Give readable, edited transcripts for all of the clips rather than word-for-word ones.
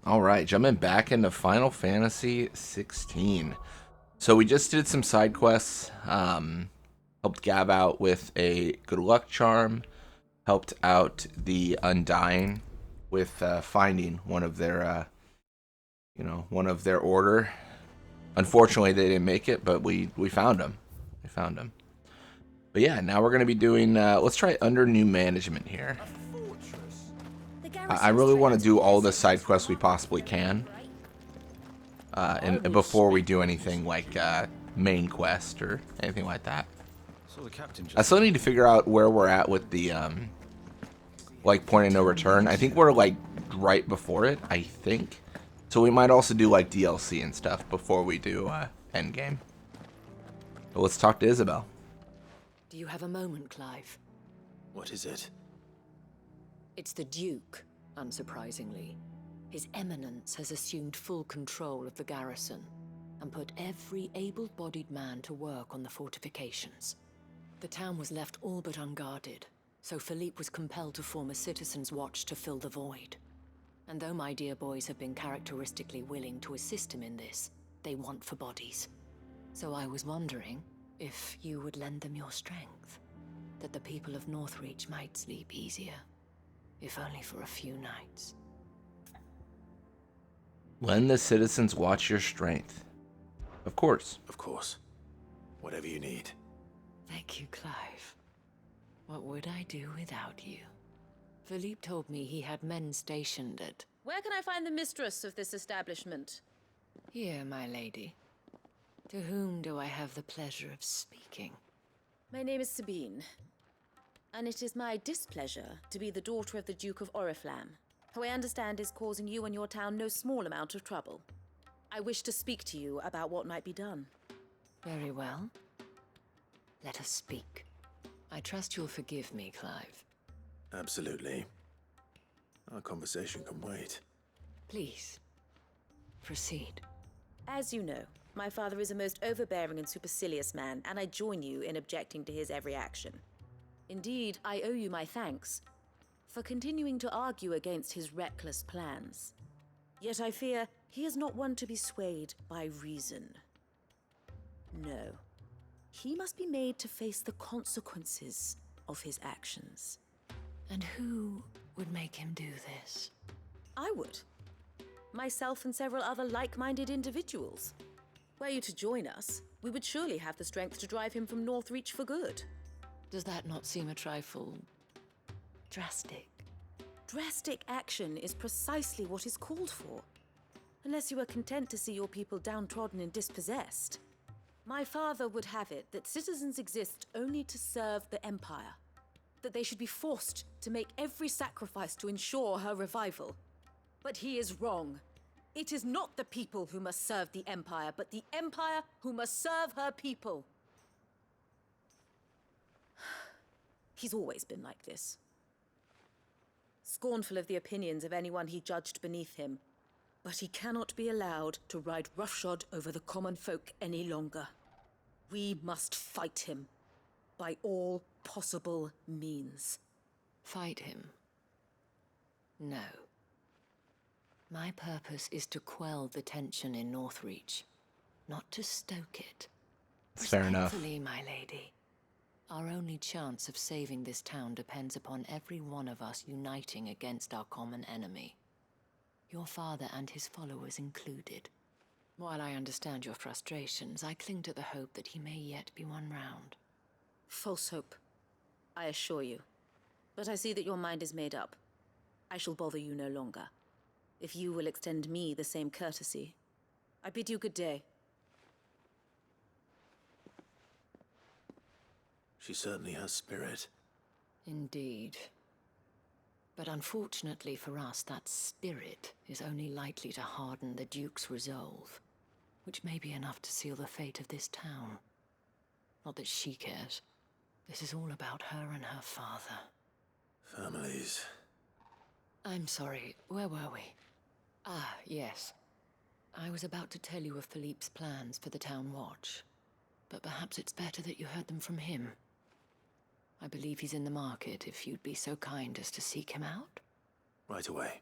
All right, jumping back into Final Fantasy 16. So we just did some side quests. Helped Gav out with a good luck charm. Helped out the Undying with finding one of their order. Unfortunately, they didn't make it, but we found them. We found them. But yeah, now we're gonna be doing. Let's try under new management here. I really want to do all the side quests we possibly can, and before we do anything like main quest or anything like that. I still need to figure out where we're at with the like point of no return. I think we're like right before it. I think. So we might also do like DLC and stuff before we do endgame. But let's talk to Isabel. Do you have a moment, Clive? What is it? It's the Duke, unsurprisingly. His Eminence has assumed full control of the garrison and put every able-bodied man to work on the fortifications. The town was left all but unguarded, so Philippe was compelled to form a citizens' watch to fill the void. And though my dear boys have been characteristically willing to assist him in this, they want for bodies. So I was wondering if you would lend them your strength, that the people of Northreach might sleep easier, if only for a few nights. Lend the citizens watch your strength. Of course. Of course. Whatever you need. Thank you, Clive. What would I do without you? Philippe told me he had men stationed at... Where can I find the mistress of this establishment? Here, my lady. To whom do I have the pleasure of speaking? My name is Sabine, and it is my displeasure to be the daughter of the Duke of Oriflamme, who I understand is causing you and your town no small amount of trouble. I wish to speak to you about what might be done. Very well. Let us speak. I trust you'll forgive me, Clive. Absolutely. Our conversation can wait. Please, proceed. As you know, my father is a most overbearing and supercilious man, and I join you in objecting to his every action. Indeed, I owe you my thanks for continuing to argue against his reckless plans. Yet I fear he is not one to be swayed by reason. No. He must be made to face the consequences of his actions. And who would make him do this? I would. Myself and several other like-minded individuals. Were you to join us, we would surely have the strength to drive him from Northreach for good. Does that not seem a trifle... drastic? Drastic action is precisely what is called for. Unless you are content to see your people downtrodden and dispossessed. My father would have it that citizens exist only to serve the Empire. That they should be forced to make every sacrifice to ensure her revival. But he is wrong. It is not the people who must serve the Empire, but the Empire who must serve her people. He's always been like this. Scornful of the opinions of anyone he judged beneath him. But he cannot be allowed to ride roughshod over the common folk any longer. We must fight him. By all possible means. Fight him? No. My purpose is to quell the tension in Northreach, not to stoke it. Fair enough. Respectfully, my lady. Our only chance of saving this town depends upon every one of us uniting against our common enemy. Your father and his followers included. While I understand your frustrations, I cling to the hope that he may yet be won round. False hope, I assure you. But I see that your mind is made up. I shall bother you no longer. If you will extend me the same courtesy, I bid you good day. She certainly has spirit. Indeed. But unfortunately for us, that spirit is only likely to harden the Duke's resolve, which may be enough to seal the fate of this town. Not that she cares. This is all about her and her father. Families. I'm sorry, where were we? Ah, yes. I was about to tell you of Philippe's plans for the town watch, but perhaps it's better that you heard them from him. I believe he's in the market, if you'd be so kind as to seek him out. Right away.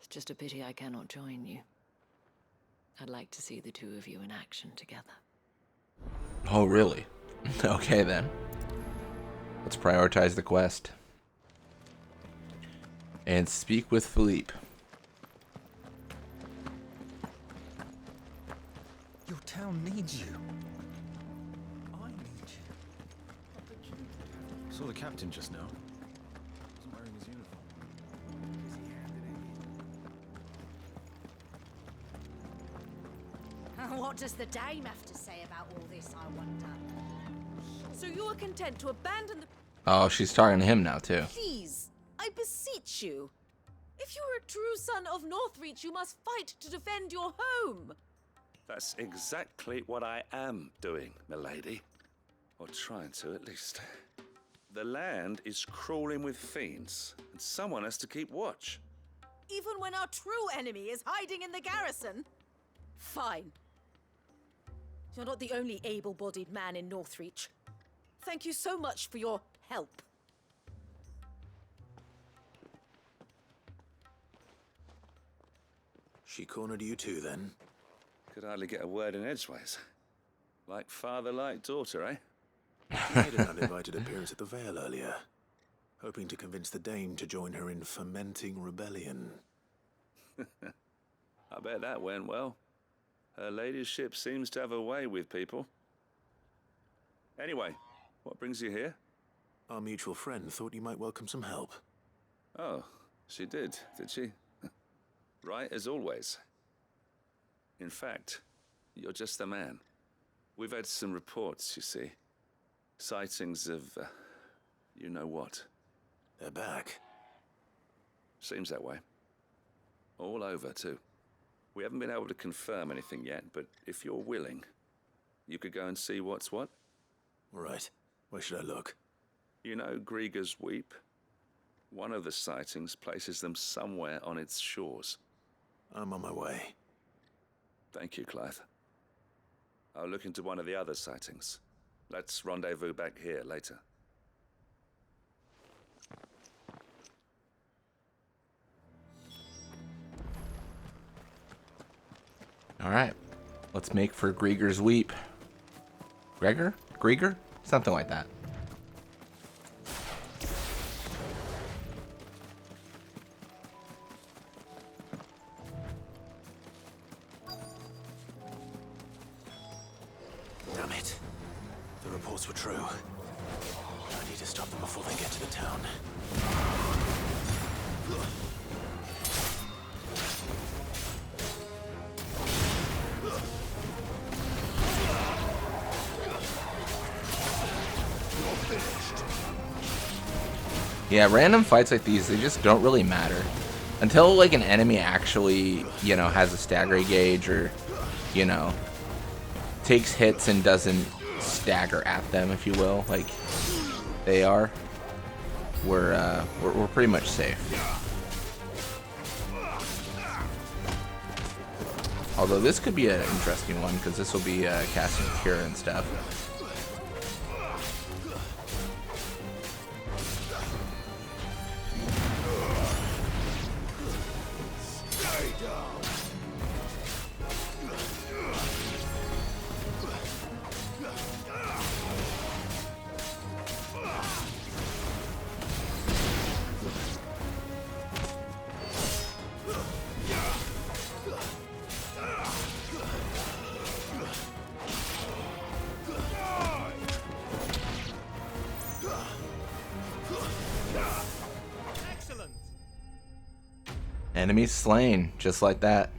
It's just a pity I cannot join you. I'd like to see the two of you in action together. Oh, really? Okay, then. Let's prioritize the quest. And speak with Philippe. Your town needs you. I need you. Saw the captain just now. Wasn't wearing his uniform. What does the dame have to say about all this, I wonder? So you are content to abandon the... Oh, she's talking to him now, too. Please, I beseech you. If you are a true son of Northreach, you must fight to defend your home. That's exactly what I am doing, milady. Or trying to, at least. The land is crawling with fiends, and someone has to keep watch. Even when our true enemy is hiding in the garrison? Fine. You're not the only able-bodied man in Northreach. Thank you so much for your help. She cornered you too, then? Could hardly get a word in edgeways. Like father, like daughter, eh? She made an uninvited appearance at the Vale earlier, hoping to convince the Dame to join her in fomenting rebellion. I bet that went well. Her ladyship seems to have a way with people. Anyway, what brings you here? Our mutual friend thought you might welcome some help. Oh, she did she? Right as always. In fact, you're just the man. We've had some reports, you see. Sightings of, you know what. They're back. Seems that way. All over, too. We haven't been able to confirm anything yet, but if you're willing, you could go and see what's what. All right. Where should I look? You know Grieger's Weep? One of the sightings places them somewhere on its shores. I'm on my way. Thank you, Clive. I'll look into one of the other sightings. Let's rendezvous back here later. Alright. Let's make for Grieger's Weep. Gregor? Grieger? Something like that. Damn it. The reports were true. I need to stop them before they get to the town. Yeah, random fights like these, they just don't really matter. Until, like, an enemy actually, you know, has a stagger gauge or, you know, takes hits and doesn't stagger at them, if you will, like they are, we're pretty much safe. Although this could be an interesting one, because this will be casting Cure and stuff. Enemy slain, just like that.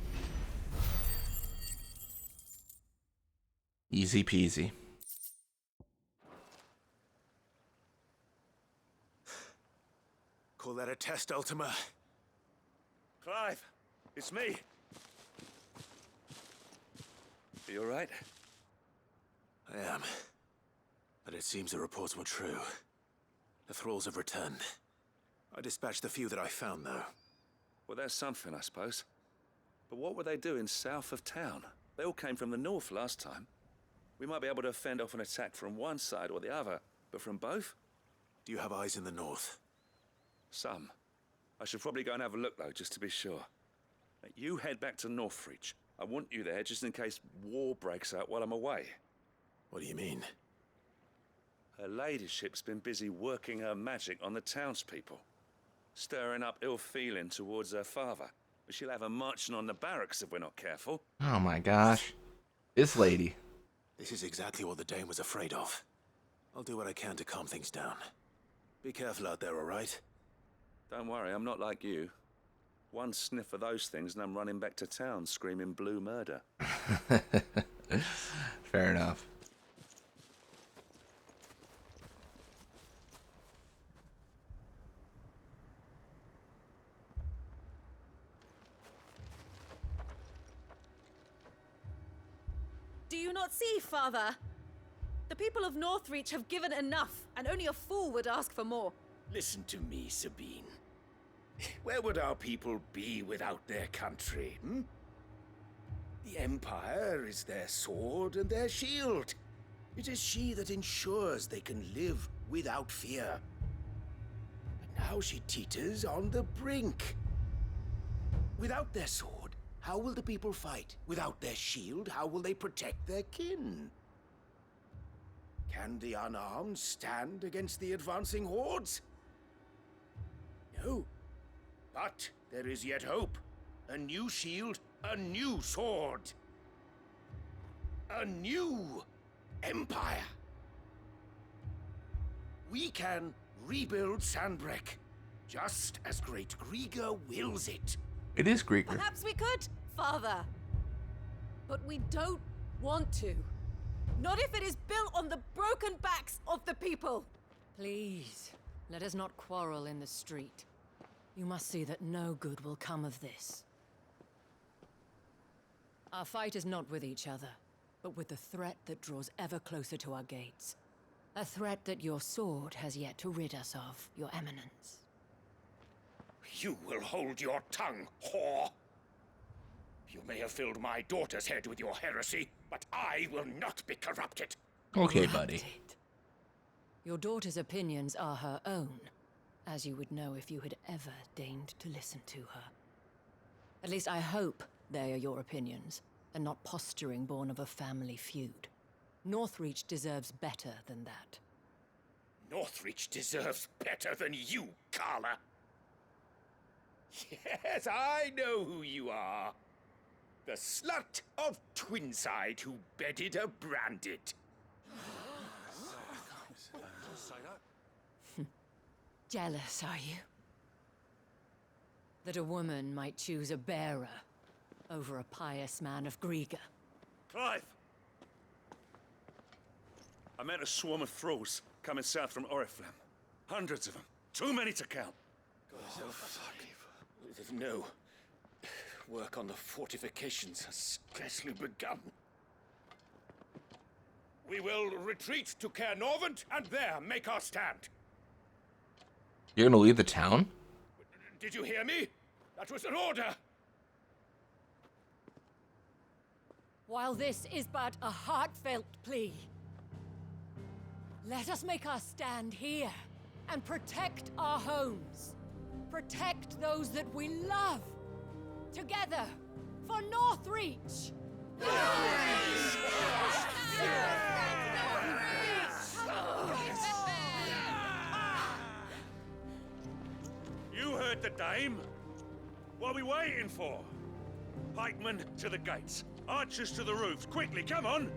Easy peasy. Call that a test, Ultima? Clive, it's me. You all right? I am. But it seems the reports were true. The thralls have returned. I dispatched the few that I found, though. Well, that's something, I suppose. But what were they doing south of town? They all came from the north last time. We might be able to fend off an attack from one side or the other, but from both? Do you have eyes in the north? Some. I should probably go and have a look, though, just to be sure. You head back to Northreach. I want you there just in case war breaks out while I'm away. What do you mean? Her ladyship's been busy working her magic on the townspeople, stirring up ill feeling towards her father. But she'll have her marching on the barracks if we're not careful. Oh my gosh. This lady. This is exactly what the Dane was afraid of. I'll do what I can to calm things down. Be careful out there, all right? Don't worry, I'm not like you. One sniff of those things and I'm running back to town screaming blue murder. Fair enough. Do you not see, Father? The people of Northreach have given enough, and only a fool would ask for more. Listen to me, Sabine. Where would our people be without their country, hmm? The Empire is their sword and their shield. It is she that ensures they can live without fear. But now she teeters on the brink. Without their sword, how will the people fight? Without their shield, how will they protect their kin? Can the unarmed stand against the advancing hordes? No. But there is yet hope. A new shield, a new sword. A new empire. We can rebuild Sandbreck, just as great Grieger wills it. It is Grieger. Perhaps we could, Father. But we don't want to. Not if it is built on the broken backs of the people. Please, let us not quarrel in the street. You must see that no good will come of this. Our fight is not with each other, but with the threat that draws ever closer to our gates. A threat that your sword has yet to rid us of, Your Eminence. You will hold your tongue, whore. You may have filled my daughter's head with your heresy, but I will not be corrupted. Okay, buddy. Corrupted. Your daughter's opinions are her own, as you would know if you had ever deigned to listen to her. At least I hope they are your opinions, and not posturing born of a family feud. Northreach deserves better than that. Northreach deserves better than you, Carla. Yes, I know who you are. The slut of Twinside who bedded a Branded. Jealous, are you? That a woman might choose a bearer over a pious man of Grieger. Clive! I met a swarm of thralls coming south from Oriflamme. Hundreds of them. Too many to count. No. Work on the fortifications has scarcely begun. We will retreat to Caer Norvent and there make our stand. You're gonna leave the town? Did you hear me? That was an order. While this is but a heartfelt plea, let us make our stand here and protect our homes. Protect those that we love. Together, for Northreach! You heard the dame. What are we waiting for? Pikemen to the gates. Archers to the roofs. Quickly, come on!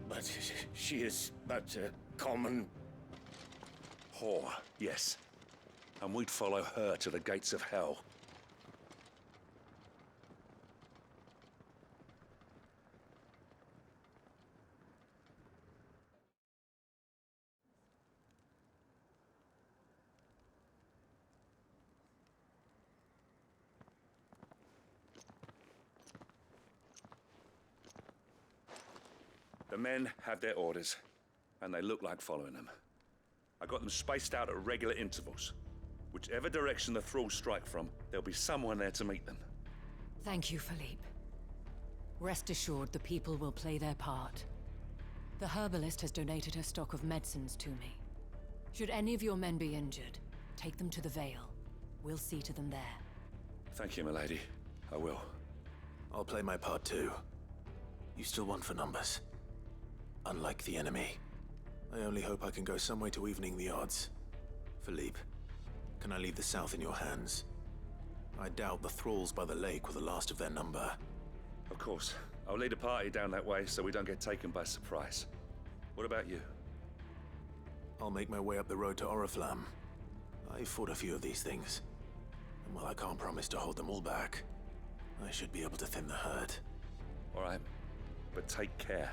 But she is but a common... Whore, yes. And we'd follow her to the gates of hell. The men have their orders, and they look like following them. I got them spaced out at regular intervals. Whichever direction the thralls strike from, there'll be someone there to meet them. Thank you, Philippe. Rest assured the people will play their part. The herbalist has donated her stock of medicines to me. Should any of your men be injured, take them to the Vale. We'll see to them there. Thank you, milady. I will. I'll play my part too. You still want for numbers. Unlike the enemy. I only hope I can go some way to evening the odds. Philippe, can I leave the south in your hands? I doubt the thralls by the lake were the last of their number. Of course. I'll lead a party down that way so we don't get taken by surprise. What about you? I'll make my way up the road to Oriflamme. I fought a few of these things. And while I can't promise to hold them all back, I should be able to thin the herd. All right. But take care.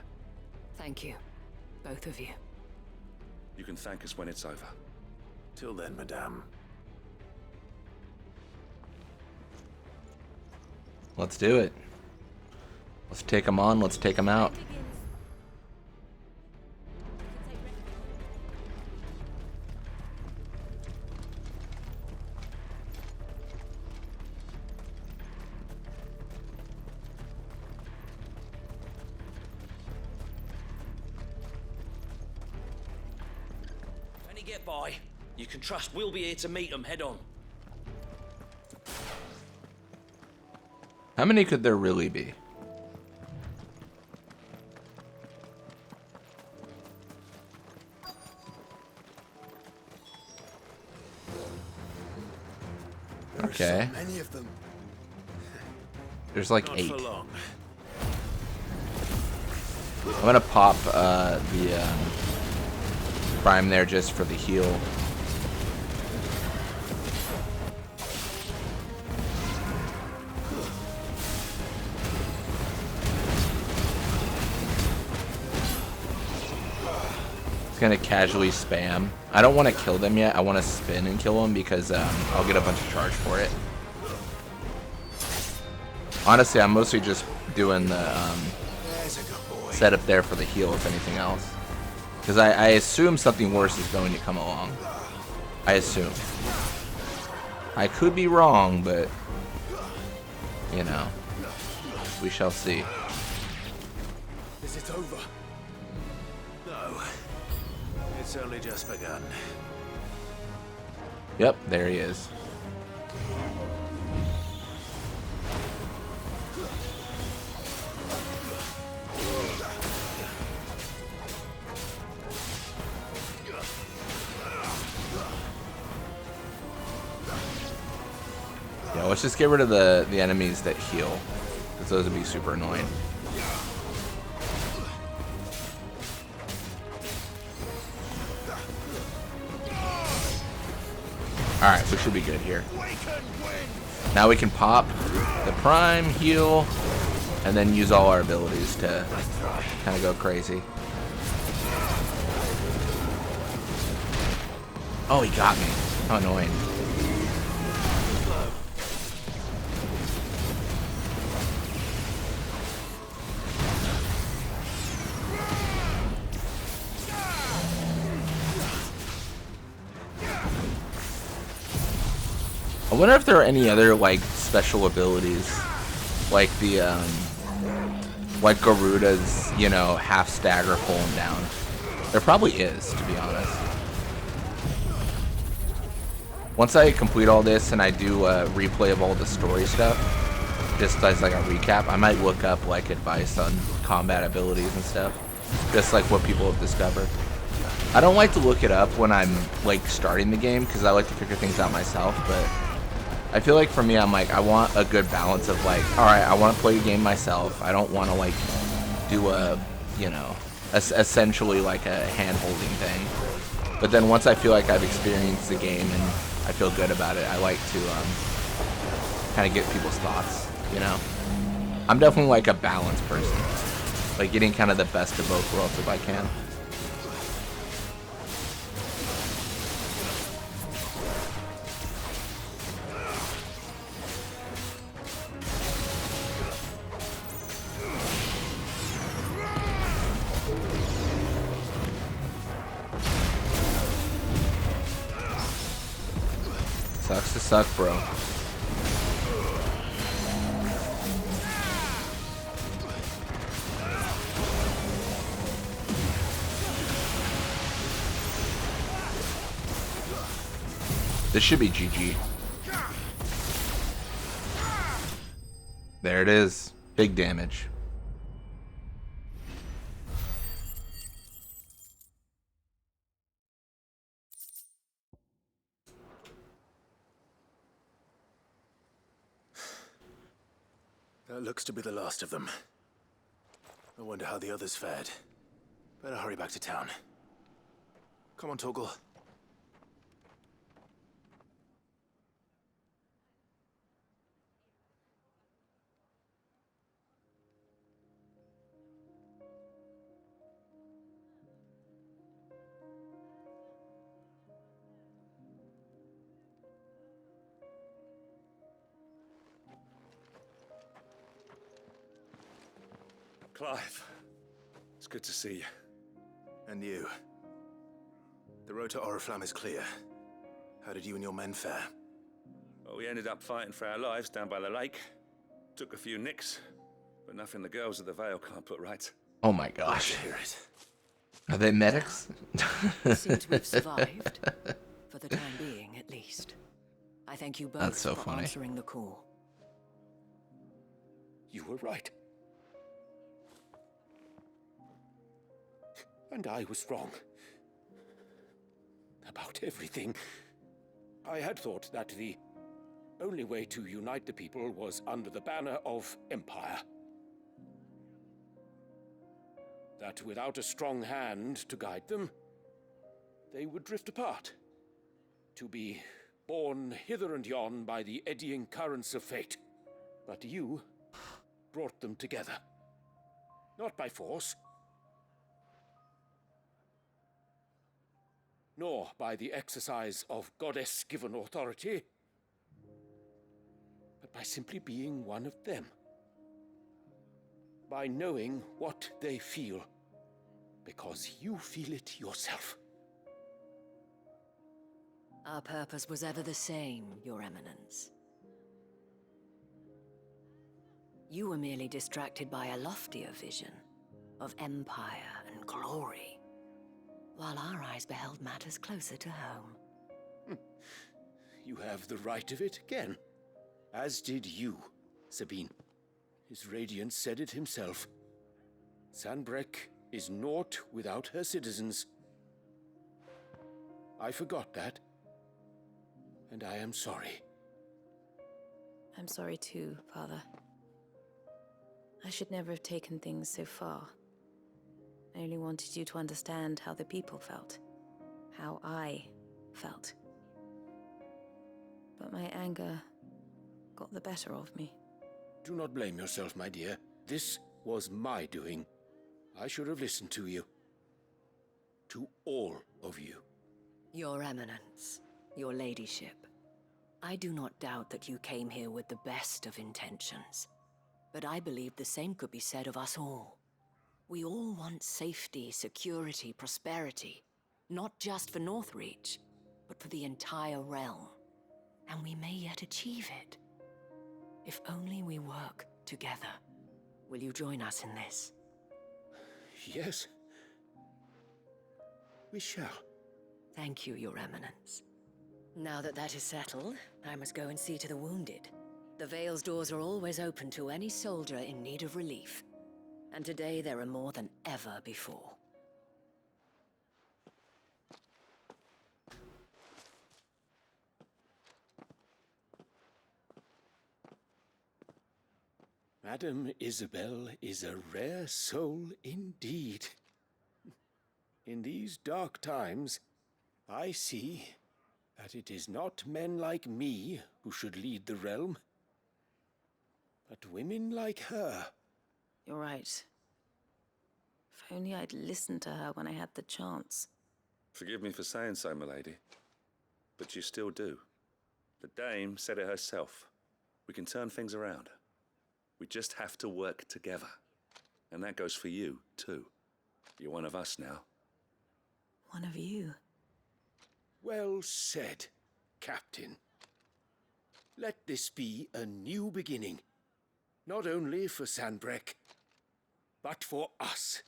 Thank you, both of you. You can thank us when it's over. Till then, madame. Let's do it. Let's take them on. Let's take them out. When you get by, you can trust we'll be here to meet them head on. How many could there really be? Okay. So many of them. There's like Not 8. for long. I'm gonna pop the prime there just for the heal. Gonna casually spam. I don't want to kill them yet. I want to spin and kill them because I'll get a bunch of charge for it. Honestly, I'm mostly just doing the setup there for the heal, if anything else. Because I assume something worse is going to come along. I assume. I could be wrong, but you know, we shall see. Is it over? No. It's only just begun. Yep, there he is. Yeah, let's just get rid of the enemies that heal, because those would be super annoying. Alright, we should be good here. Now we can pop the prime, heal, and then use all our abilities to kind of go crazy. Oh, he got me. How annoying. I wonder if there are any other like special abilities, like the like Garuda's, you know, half stagger pulling down. There probably is, to be honest. Once I complete all this and I do a replay of all the story stuff, just as like a recap, I might look up like advice on combat abilities and stuff, just like what people have discovered. I don't like to look it up when I'm like starting the game because I like to figure things out myself, but I feel like for me, I'm like, I want a good balance of like, alright, I want to play the game myself. I don't want to like do a, you know, essentially like a hand-holding thing. But then once I feel like I've experienced the game and I feel good about it, I like to kind of get people's thoughts, you know? I'm definitely like a balanced person. Like getting kind of the best of both worlds if I can. Sucks to suck, bro. This should be GG. There it is. Big damage. That looks to be the last of them. I wonder how the others fared. Better hurry back to town. Come on, Torgal. Clive, it's good to see you. And you. The road to Oriflamme is clear. How did you and your men fare? Well, we ended up fighting for our lives down by the lake. Took a few nicks, but nothing the girls of the Vale can't put right. Oh my gosh. Hear it. Are they medics? Seems we've survived. For the time being, at least. I thank you both That's so for funny. answering the call. You were right. And I was wrong. About everything. I had thought that the only way to unite the people was under the banner of Empire. That without a strong hand to guide them, they would drift apart. To be borne hither and yon by the eddying currents of fate. But you brought them together. Not by force, nor by the exercise of goddess-given authority, but by simply being one of them. By knowing what they feel, because you feel it yourself. Our purpose was ever the same, Your Eminence. You were merely distracted by a loftier vision of empire and glory, while our eyes beheld matters closer to home. You have the right of it again. As did you, Sabine. His radiance said it himself. Sanbreque is naught without her citizens. I forgot that. And I am sorry. I'm sorry too, Father. I should never have taken things so far. I only wanted you to understand how the people felt. How I felt. But my anger got the better of me. Do not blame yourself, my dear. This was my doing. I should have listened to you. To all of you. Your Eminence, your ladyship, I do not doubt that you came here with the best of intentions. But I believe the same could be said of us all. We all want safety, security, prosperity. Not just for Northreach, but for the entire realm. And we may yet achieve it. If only we work together. Will you join us in this? Yes. We shall. Thank you, Your Eminence. Now that that is settled, I must go and see to the wounded. The Vale's doors are always open to any soldier in need of relief. And today there are more than ever before. Madame Isabel is a rare soul indeed. In these dark times, I see that it is not men like me who should lead the realm, but women like her. You're right. If only I'd listened to her when I had the chance. Forgive me for saying so, milady, but you still do. The dame said it herself. We can turn things around. We just have to work together. And that goes for you, too. You're one of us now. One of you. Well said, Captain. Let this be a new beginning. Not only for Sanbreque, but for us.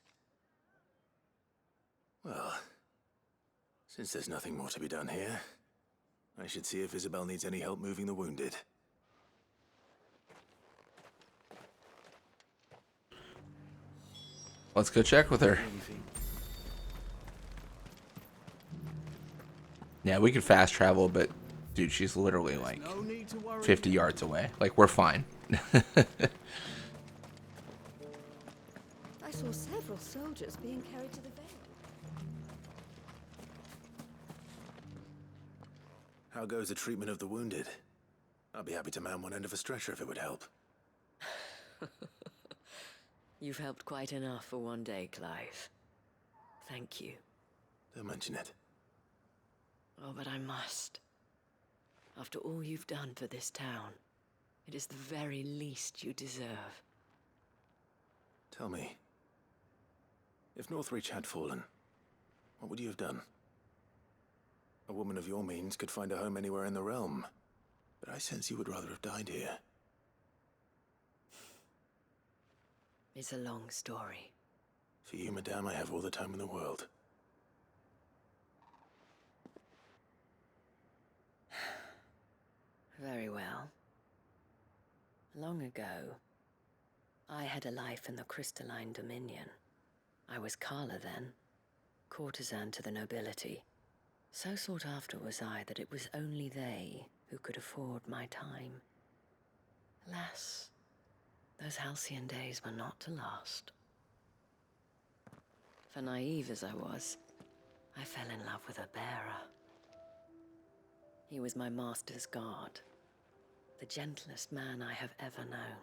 Well, since there's nothing more to be done here, I should see if Isabel needs any help moving the wounded. Let's go check with her. Yeah, we could fast travel, but dude, she's literally like 50 yards away. Like, we're fine. I saw several soldiers being carried to the Vale. How goes the treatment of the wounded? I'd be happy to man one end of a stretcher if it would help. You've helped quite enough for one day, Clive. Thank you. Don't mention it. Oh, but I must. After all you've done for this town, it is the very least you deserve. Tell me, if Northreach had fallen, what would you have done? A woman of your means could find a home anywhere in the realm, but I sense you would rather have died here. It's a long story. For you, madame, I have all the time in the world. Very well. Long ago, I had a life in the Crystalline Dominion. I was Carla then, courtesan to the nobility. So sought after was I that it was only they who could afford my time. Alas, those halcyon days were not to last. For naive as I was, I fell in love with a bearer. He was my master's guard, the gentlest man I have ever known.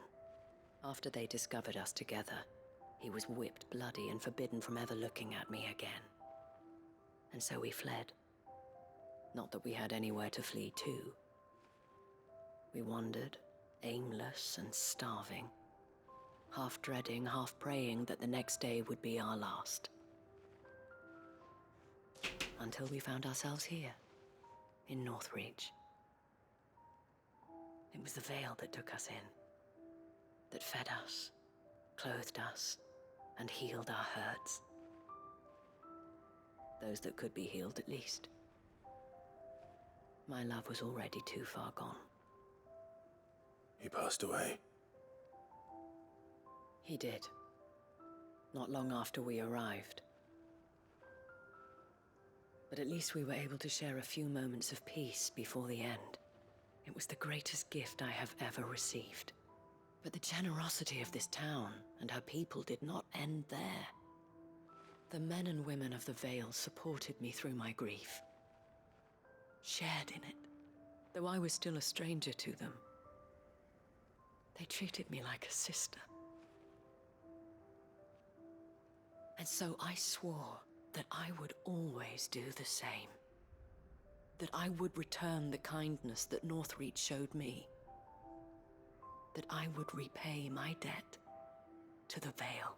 After they discovered us together, he was whipped bloody and forbidden from ever looking at me again. And so we fled. Not that we had anywhere to flee to. We wandered, aimless and starving, half dreading, half praying that the next day would be our last. Until we found ourselves here, in Northreach. It was the Vale that took us in, that fed us, clothed us, and healed our hurts. Those that could be healed, at least. My love was already too far gone. He passed away. He did. Not long after we arrived. But at least we were able to share a few moments of peace before the end. It was the greatest gift I have ever received. But the generosity of this town and her people did not end there. The men and women of the Vale supported me through my grief. Shared in it, though I was still a stranger to them. They treated me like a sister. And so I swore that I would always do the same. That I would return the kindness that Northreach showed me. That I would repay my debt to the Vale.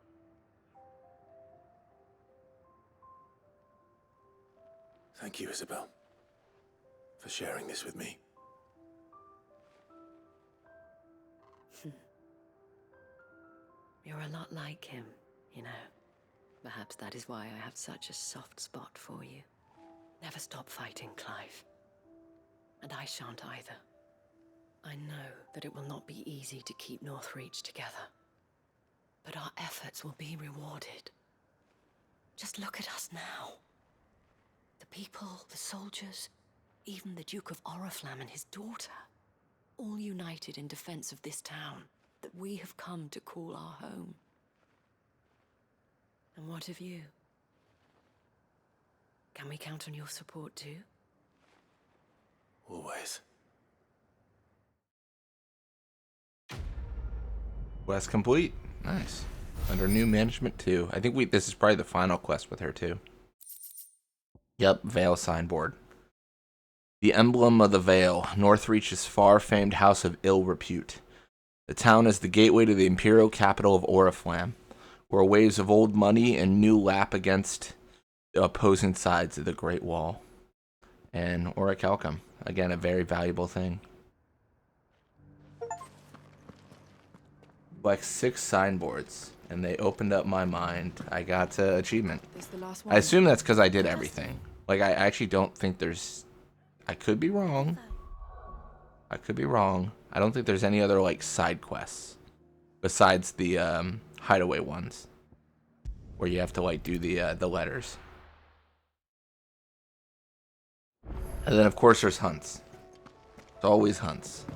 Thank you, Isabel, for sharing this with me. You're a lot like him, you know. Perhaps that is why I have such a soft spot for you. Never stop fighting, Clive. And I shan't either. I know that it will not be easy to keep Northreach together. But our efforts will be rewarded. Just look at us now. The people, the soldiers, even the Duke of Oriflamme and his daughter, all united in defense of this town that we have come to call our home. And what of you? Can we count on your support too? Always. Quest complete. Nice. Under new management too. I think this is probably the final quest with her too. Yep, Vale signboard. The emblem of the Vale, Northreach's far-famed house of ill repute. The town is the gateway to the imperial capital of Oriflamme, where waves of old money and new lap against the opposing sides of the Great Wall. And orichalcum, again, a very valuable thing. Like 6 signboards, and they opened up my mind. I got achievement. This the last one? I assume that's because I did everything. Like, I actually don't think there's... I could be wrong. I could be wrong. I don't think there's any other like side quests besides the hideaway ones where you have to like do the letters. And then of course there's hunts. It's always hunts.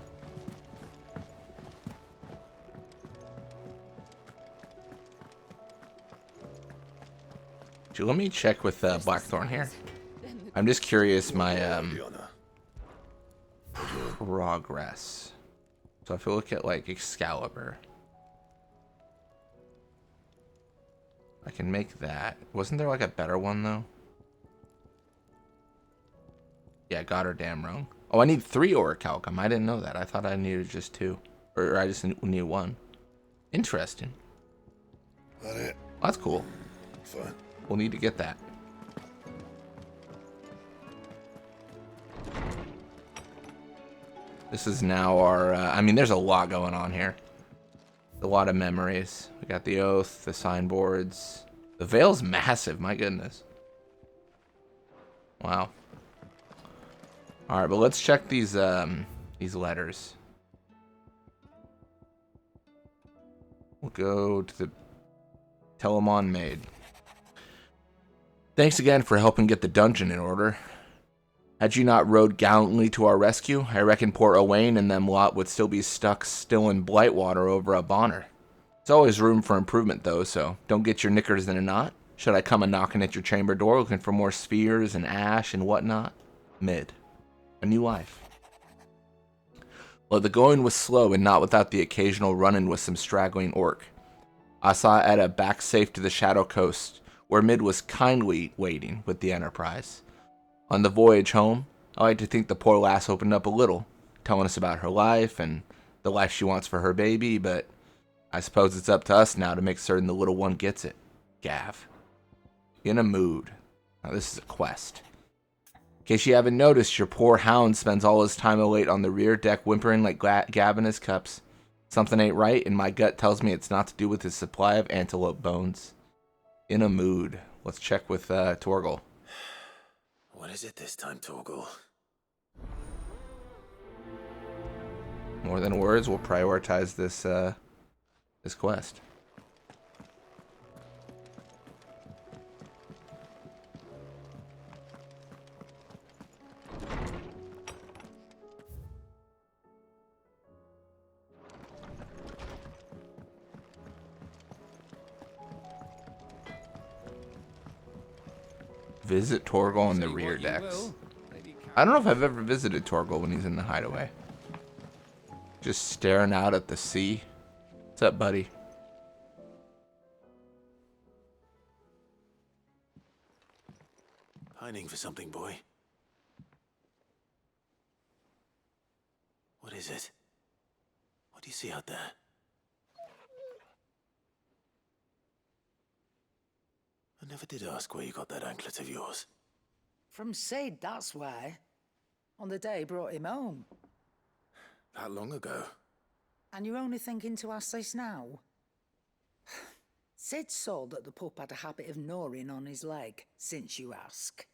Let me check with Blackthorn here. I'm just curious my progress. So if you look at like Excalibur, I can make that. Wasn't there like a better one though? Yeah, got her damn wrong. Oh, I need 3 orichalcum. I didn't know that. I thought I needed just 2, or I just need 1. Interesting. That it? That's cool. Fine. We'll need to get that. This is now our, I mean, there's a lot going on here. A lot of memories. We got the Oath, the signboards. The Veil's massive, my goodness. Wow. Alright, but let's check these letters. We'll go to the Telemon Maid. Thanks again for helping get the dungeon in order. Had you not rode gallantly to our rescue, I reckon poor Owain and them lot would still be stuck still in Blightwater over a bonner. There's always room for improvement though, so don't get your knickers in a knot. Should I come a knocking at your chamber door looking for more spheres and ash and whatnot? Mid. A new life. Well, the going was slow and not without the occasional run-in with some straggling orc. I saw it at a back safe to the Shadow Coast, where Mid was kindly waiting with the Enterprise. On the voyage home, I like to think the poor lass opened up a little, telling us about her life and the life she wants for her baby, but I suppose it's up to us now to make certain the little one gets it. Gav. In a mood. Now this is a quest. In case you haven't noticed, your poor hound spends all his time awake on the rear deck whimpering like Gav in his cups. Something ain't right, and my gut tells me it's not to do with his supply of antelope bones. In a mood. Let's check with Torgal. What is it this time, Torgal? More than words, we'll prioritize this quest. Visit Torgal in the rear decks. I don't know if I've ever visited Torgal when he's in the hideaway. Just staring out at the sea. What's up, buddy? Pining for something, boy. What is it? What do you see out there? I never did ask where you got that anklet of yours. From Sid, that's why. On the day he brought him home. That long ago? And you're only thinking to ask this now? Sid saw that the pup had a habit of gnawing on his leg, since you ask.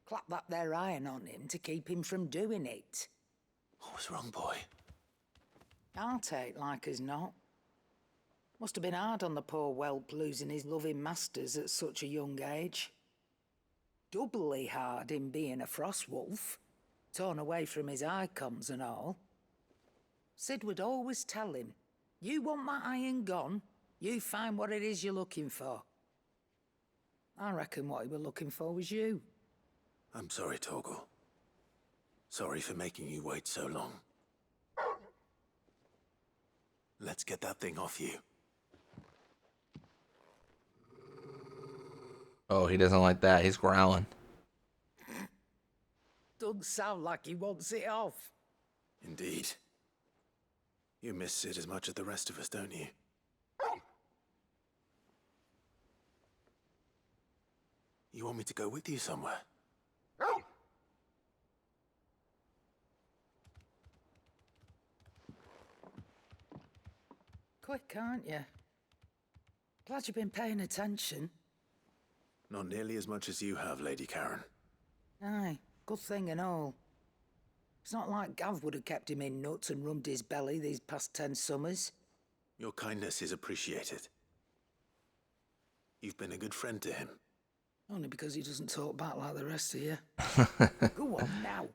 Clap that there iron on him to keep him from doing it. What was wrong, boy? I'll take like as not. Must have been hard on the poor whelp losing his loving masters at such a young age. Doubly hard in being a frost wolf, torn away from his icons and all. Sid would always tell him, you want my iron gone, you find what it is you're looking for. I reckon what he were looking for was you. I'm sorry, Torgal. Sorry for making you wait so long. Let's get that thing off you. Oh, he doesn't like that. He's growling. Doesn't sound like he wants it off. Indeed. You miss Sid as much as the rest of us, don't you? You want me to go with you somewhere? Quick, aren't you? Glad you've been paying attention. Not nearly as much as you have, Lady Karen. Aye, good thing and all. It's not like Gav would have kept him in nuts and rubbed his belly these past 10 summers. Your kindness is appreciated. You've been a good friend to him. Only because he doesn't talk back like the rest of you. Go on now.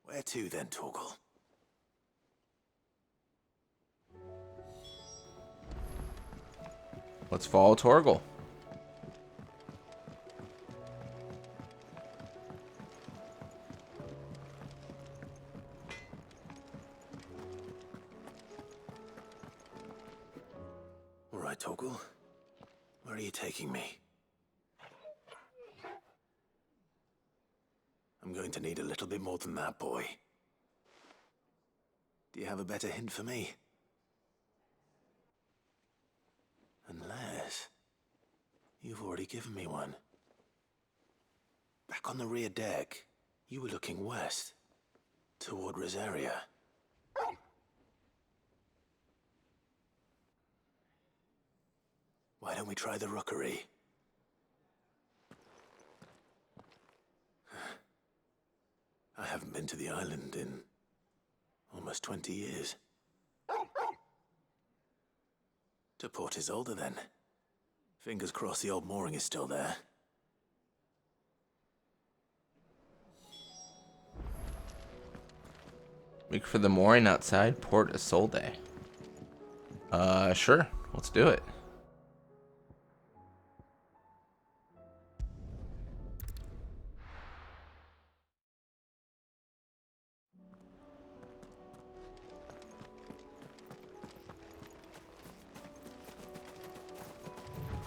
Where to then, Torgal? Let's follow Torgal. All right, Torgal. Where are you taking me? I'm going to need a little bit more than that, boy. Do you have a better hint for me? Unless you've already given me one. Back on the rear deck, you were looking west, toward Rosaria. Why don't we try the rookery? I haven't been to the island in almost 20 years. To Port Isolde, then. Fingers crossed the old mooring is still there. Look for the mooring outside Port Isolde. Sure. Let's do it.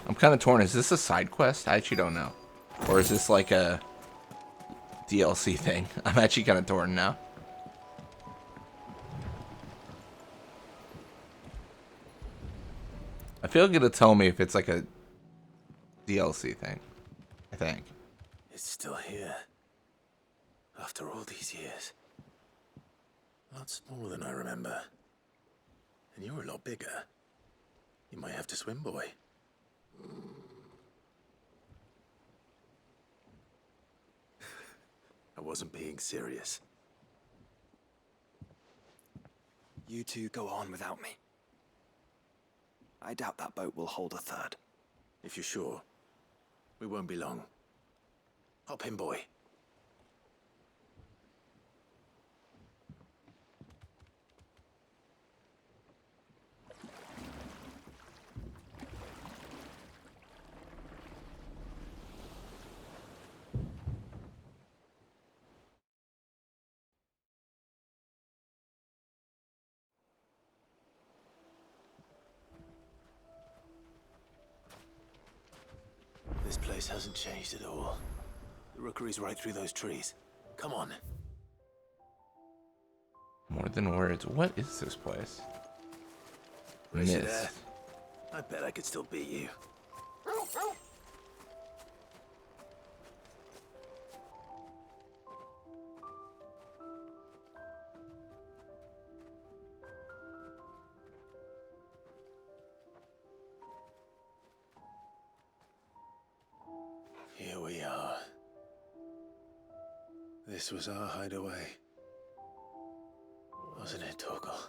I'm kind of torn. Is this a side quest? I actually don't know. Or is this like a DLC thing? I'm actually kind of torn now. I feel like it'll tell me if it's like a DLC thing. I think. It's still here. After all these years. A lot smaller than I remember. And you're a lot bigger. You might have to swim, boy. I wasn't being serious. You two go on without me. I doubt that boat will hold a third. If you're sure, we won't be long. Hop in, boy. This place hasn't changed at all. The rookery's right through those trees. Come on. More than words. What is this place? Race you Mist. there. I bet I could still beat you. Here we are. This was our hideaway. Wasn't it, Torgal?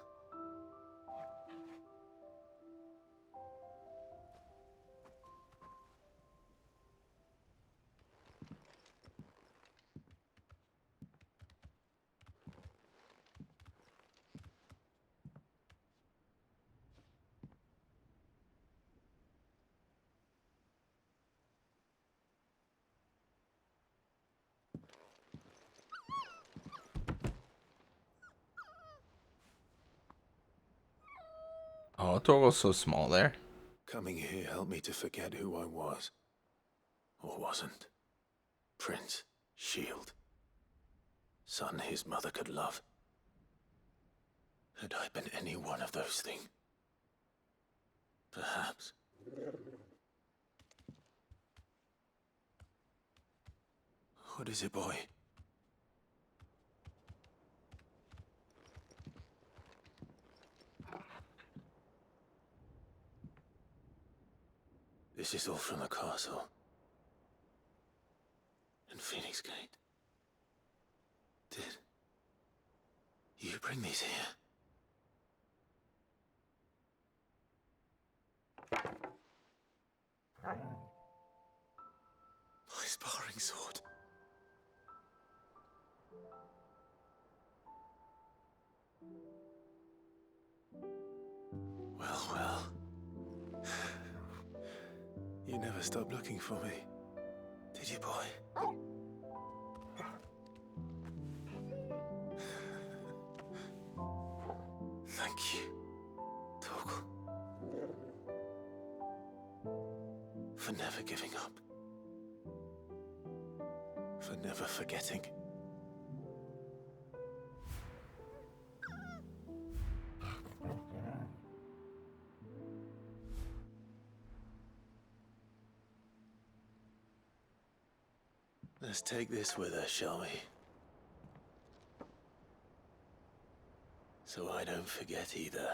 Oh, Torgal's so small there. Coming here helped me to forget who I was. Or wasn't. Prince, Shield. Son his mother could love. Had I been any one of those things? Perhaps. What is it, boy? This is all from the castle. Phoenix Gate. Did you bring these here? My sparring sword. Well, well. You never stopped looking for me, did you, boy? Thank you, Torgal, for never giving up, for never forgetting. Let's take this with us, shall we? So I don't forget either.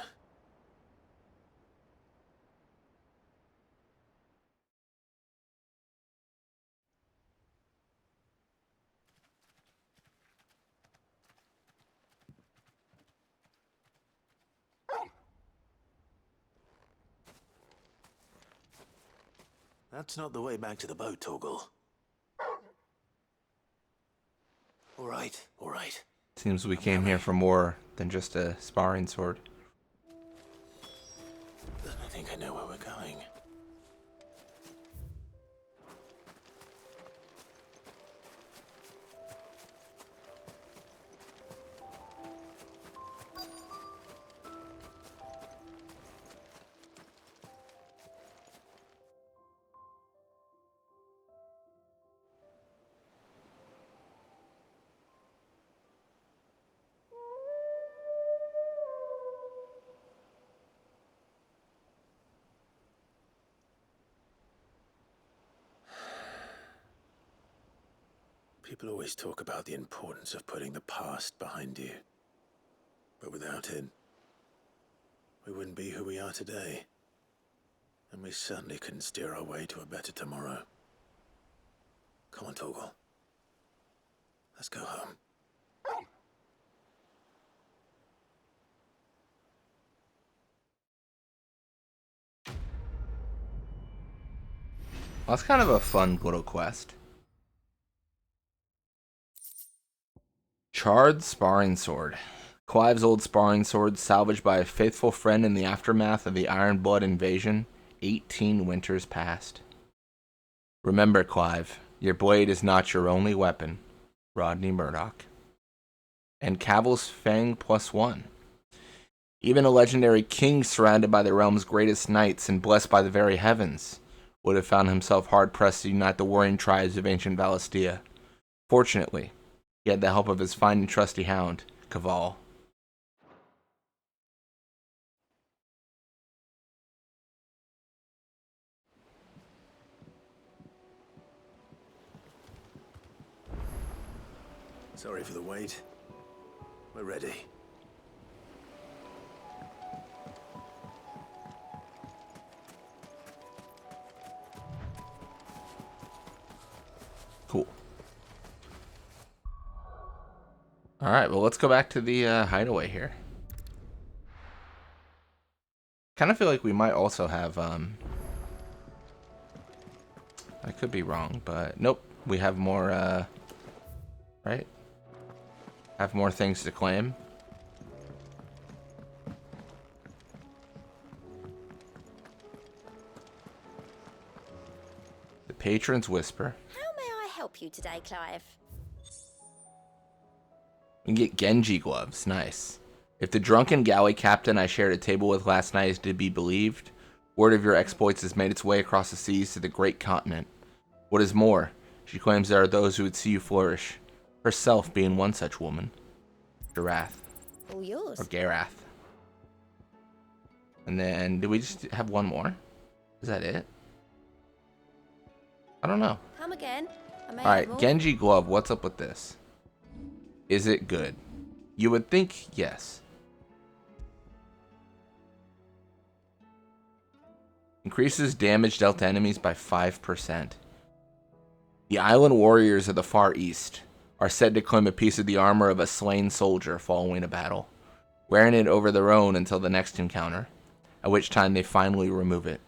That's not the way back to the boat, Torgal. All right, all right. Seems we came here for more than just a sparring sword. I think I know where we're going. People always talk about the importance of putting the past behind you. But without it, we wouldn't be who we are today. And we certainly couldn't steer our way to a better tomorrow. Come on, Torgal. Let's go home. Well, that's kind of a fun little quest. Charred Sparring Sword. Clive's old sparring sword, salvaged by a faithful friend in the aftermath of the Iron Blood invasion, 18 winters past. Remember, Clive, your blade is not your only weapon. Rodney Murdoch. And Cavill's Fang +1. Even a legendary king surrounded by the realm's greatest knights and blessed by the very heavens would have found himself hard-pressed to unite the warring tribes of ancient Valistia. Fortunately, he had the help of his fine and trusty hound, Caval. Sorry for the wait. We're ready. Cool. Alright, well, let's go back to the hideaway here. Kind of feel like we might also have, I could be wrong, but nope, we have more, right? Have more things to claim. The Patron's Whisper. How may I help you today, Clive? We can get Genji gloves. Nice. If the drunken galley captain I shared a table with last night is to be believed, word of your exploits has made its way across the seas to the great continent. What is more, she claims there are those who would see you flourish, herself being one such woman. Garath. All yours. Or Garath. And then, did we just have one more? Is that it? I don't know. Come again. Alright, Genji glove, what's up with this? Is it good? You would think yes. Increases damage dealt to enemies by 5%. The island warriors of the Far East are said to claim a piece of the armor of a slain soldier following a battle, wearing it over their own until the next encounter, at which time they finally remove it.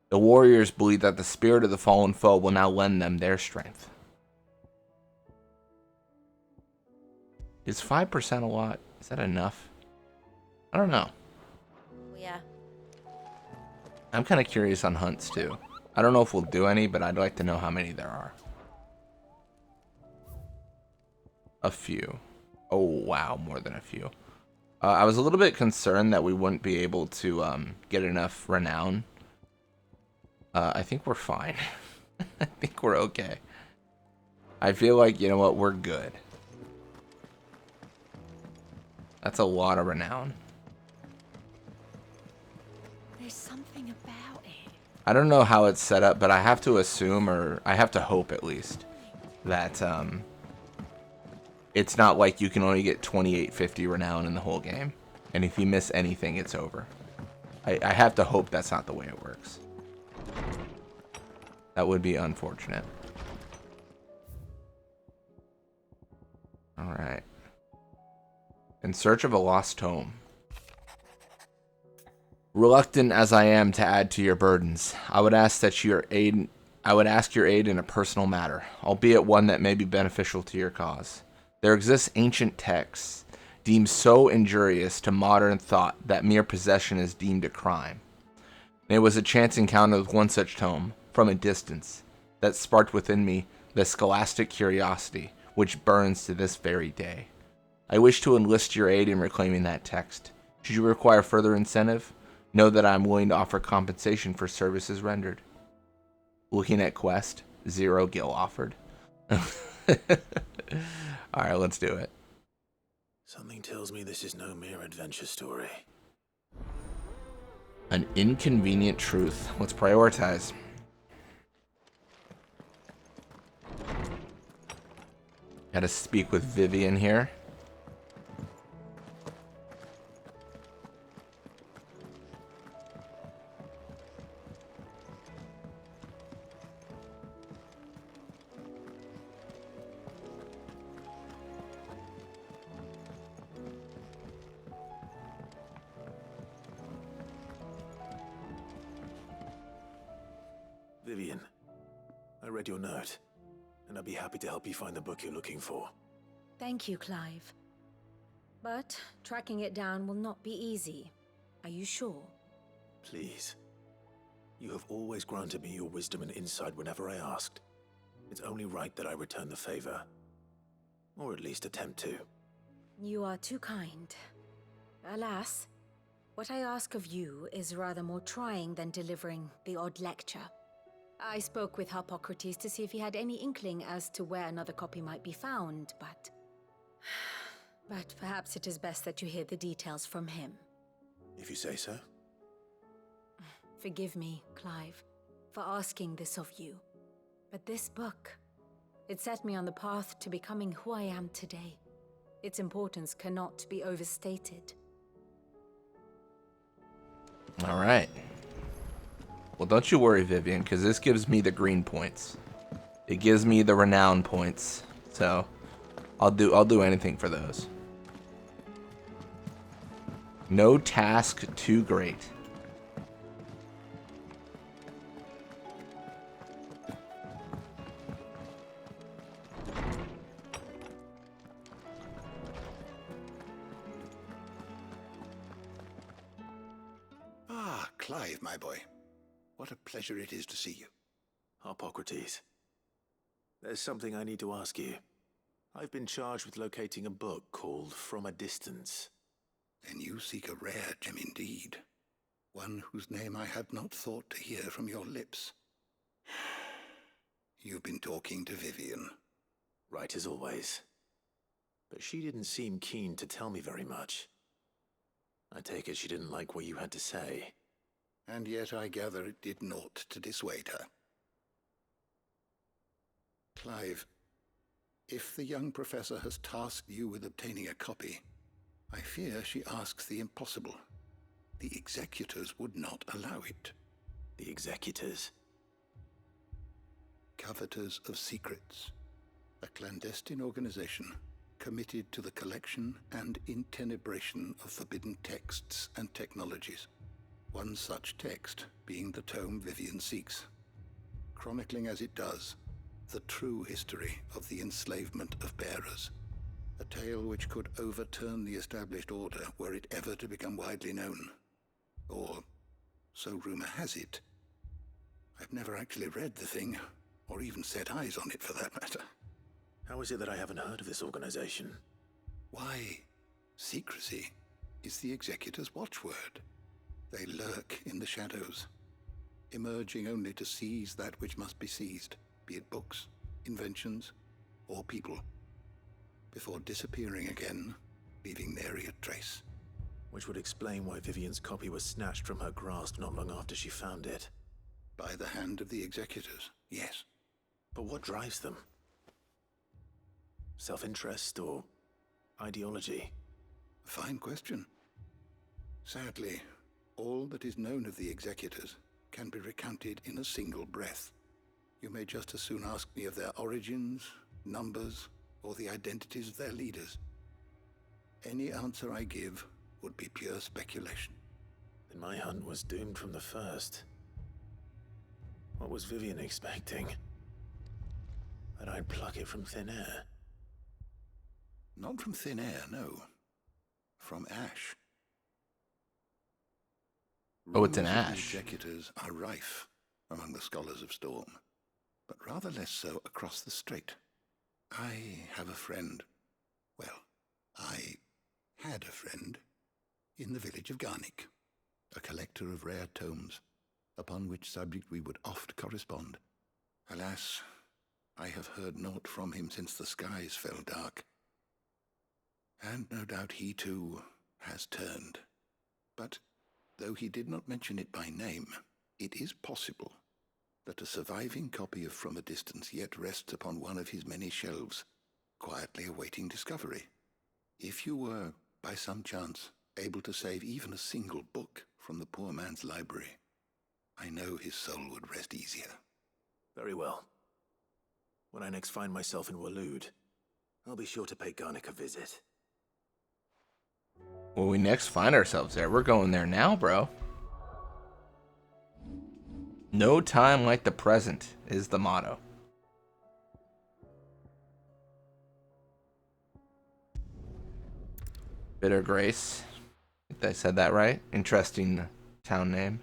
The warriors believe that the spirit of the fallen foe will now lend them their strength. Is 5% a lot? Is that enough? I don't know. Yeah. I'm kind of curious on hunts too. I don't know if we'll do any, but I'd like to know how many there are. A few. Oh, wow, more than a few. I was a little bit concerned that we wouldn't be able to get enough renown. I think we're fine. I think we're okay. I feel like, you know what, we're good. That's a lot of renown. There's something about it. I don't know how it's set up, but I have to assume, or I have to hope at least, that it's not like you can only get 2850 renown in the whole game. And if you miss anything, it's over. I have to hope that's not the way it works. That would be unfortunate. Alright. In search of a lost home. Reluctant as I am to add to your burdens, I would ask your aid in a personal matter, albeit one that may be beneficial to your cause. There exists ancient texts deemed so injurious to modern thought that mere possession is deemed a crime. And it was a chance encounter with one such tome, from a distance, that sparked within me the scholastic curiosity which burns to this very day. I wish to enlist your aid in reclaiming that text. Should you require further incentive, know that I am willing to offer compensation for services rendered. Looking at quest, 0 gil offered. Alright, let's do it. Something tells me this is no mere adventure story. An inconvenient truth. Let's prioritize. Gotta speak with Vivian here. Vivian, I read your note, and I'd be happy to help you find the book you're looking for. Thank you, Clive. But tracking it down will not be easy. Are you sure? Please. You have always granted me your wisdom and insight whenever I asked. It's only right that I return the favor. Or at least attempt to. You are too kind. Alas, what I ask of you is rather more trying than delivering the odd lecture. I spoke with Hippocrates to see if he had any inkling as to where another copy might be found, but perhaps it is best that you hear the details from him. If you say so. Forgive me, Clive, for asking this of you. But this book, it set me on the path to becoming who I am today. Its importance cannot be overstated. All right. Well, don't you worry, Vivian, because this gives me the green points. It gives me the renown points. So, I'll do anything for those. No task too great. Ah, Clive, my boy. What a pleasure it is to see you. Hippocrates. There's something I need to ask you. I've been charged with locating a book called From a Distance. Then you seek a rare gem indeed. One whose name I had not thought to hear from your lips. You've been talking to Vivian. Right as always. But she didn't seem keen to tell me very much. I take it she didn't like what you had to say. And yet I gather it did naught to dissuade her. Clive, if the young professor has tasked you with obtaining a copy, I fear she asks the impossible. The executors would not allow it. The executors? coveters of secrets, a clandestine organization committed to the collection and intenebration of forbidden texts and technologies. One such text being the tome Vivian seeks, chronicling as it does the true history of the enslavement of bearers, a tale which could overturn the established order were it ever to become widely known. Or, so rumor has it. I've never actually read the thing, or even set eyes on it for that matter. How is it that I haven't heard of this organization? Why, secrecy is the Executor's watchword. They lurk in the shadows, emerging only to seize that which must be seized, be it books, inventions, or people, before disappearing again, leaving nary a trace. Which would explain why Vivian's copy was snatched from her grasp not long after she found it. By the hand of the Executors, yes. But what drives them? Self-interest or ideology? A fine question. Sadly, all that is known of the Executors can be recounted in a single breath. You may just as soon ask me of their origins, numbers, or the identities of their leaders. Any answer I give would be pure speculation. Then my hunt was doomed from the first. What was Vivian expecting? That I'd pluck it from thin air? Not from thin air, no. From ash. Oh, it's an Rumors of ash. The Executors are rife among the scholars of Storm, but rather less so across the strait. I have a friend. Well, I had a friend in the village of Garnick, a collector of rare tomes, upon which subject we would oft correspond. Alas, I have heard naught from him since the skies fell dark. And no doubt he, too, has turned. But, though he did not mention it by name, it is possible that a surviving copy of From a Distance yet rests upon one of his many shelves, quietly awaiting discovery. If you were, by some chance, able to save even a single book from the poor man's library, I know his soul would rest easier. Very well. When I next find myself in Waloed, I'll be sure to pay Garnick a visit. When we next find ourselves there, we're going there now, bro. No time like the present is the motto. Bitter Grace. I think I said that right. Interesting town name.